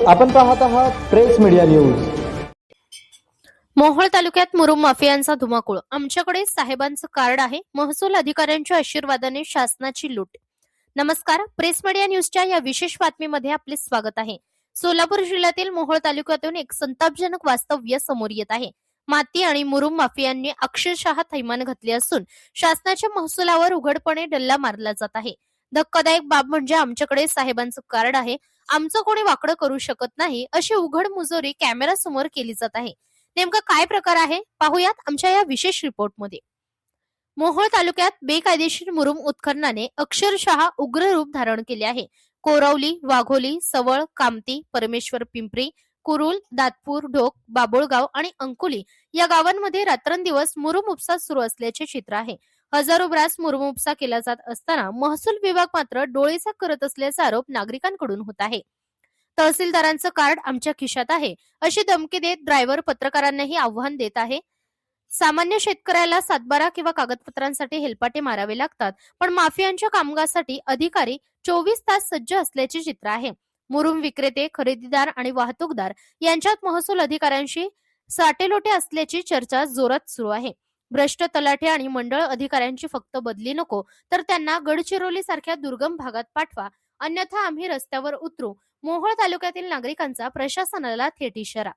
आपण पाहत आहात प्रेस मीडिया न्यूज। मोहोळ तालुक्यात मुरुम माफियांचा धुमाकूळ। आमच्याकडे साहेबांचं कार्ड आहे, महसूल अधिकाऱ्यांच्या आशीर्वादाने शासनाची लूट। नमस्कार, प्रेस मीडिया न्यूजच्या या विशेष बातमीमध्ये आपले स्वागत आहे। सोलापूर जिल्ह्यातील मोहोळ तालुक्यातून एक संतापजनक वास्तव्य समोर येत आहे। माती आणि मुरुम माफियांनी अक्षरशः थैमान घातले असून शासनाच्या महसुलावर उघडपणे डल्ला मारला जात आहे। धक्कादायक बाब म्हणजे आमच्याकडे साहेबांचं कार्ड आहे, आमचं कोणी वाकडं करू शकत नाही, अशी उघड मुजोरी कॅमेरासमोर केली जात आहे। नेमका काय प्रकार आहे पाहूयात आमच्या या विशेष रिपोर्टमध्ये। मोहोळ तालुक्यात बेकायदेशीर मुरुम उत्खननाने अक्षरशः उग्र रूप धारण केले आहे। कोरावली, वाघोली, सवळ, कामती, परमेश्वर पिंपरी, कुरुल, दातपूर, ढोक, बाबुळगाव आणि अंकुली या गावांमध्ये रात्रंदिवस मुरुम उपसा सुरू असल्याचे चित्र आहे। हजारो ब्रास मुरुम उपसा केला जात असताना महसूल विभाग मात्र डोळेसा करत असल्याचा आरोप नागरिकांकडून होत आहे। तहसीलदारांचं कार्ड आमच्या खिशात आहे अशी धमकी देत ड्रायव्हर पत्रकारांनाही आव्हान देत आहे। सामान्य शेतकऱ्याला सातबारा किंवा कागदपत्रांसाठी हेलपाटे मारावे लागतात, पण माफियांच्या कामगासाठी अधिकारी 24 तास सज्ज असल्याचे चित्र आहे। मुरुम विक्रेते, खरेदीदार आणि वाहतूकदार यांच्यात महसूल अधिकाऱ्यांशी साटेलोटे असल्याची चर्चा जोरात सुरू आहे। भ्रष्ट तलाठी आणि मंडळ अधिकाऱ्यांची फक्त बदली नको, तर त्यांना गडचिरोली सारख्या दुर्गम भागात पाठवा, अन्यथा आम्ही रस्त्यावर उतरू, मोहोळ तालुक्यातील नागरिकांचा प्रशासनाला थेट इशारा।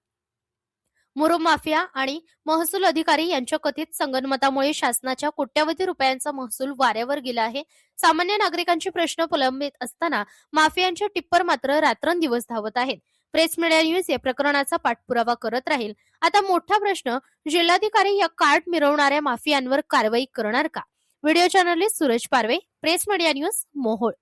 मुरुम माफिया आणि महसूल अधिकारी यांच्या कथित संगनमतामुळे शासनाच्या कोट्यावधी रुपयांचा महसूल वाऱ्यावर गेला आहे। सामान्य नागरिकांचे प्रश्न प्रलंबित असताना माफियांचे टिप्पर मात्र रात्रंदिवस धावत आहेत। प्रेस मीडिया न्यूज या प्रकरणाचा पाठपुरावा करत राहील। आता मोठा प्रश्न, जिल्हाधिकारी या कार्ड मिरवणाऱ्या माफियांवर कारवाई करणार का? व्हिडिओ जर्नलिस्ट सूरज पारवे, प्रेस मीडिया न्यूज, मोहोळ।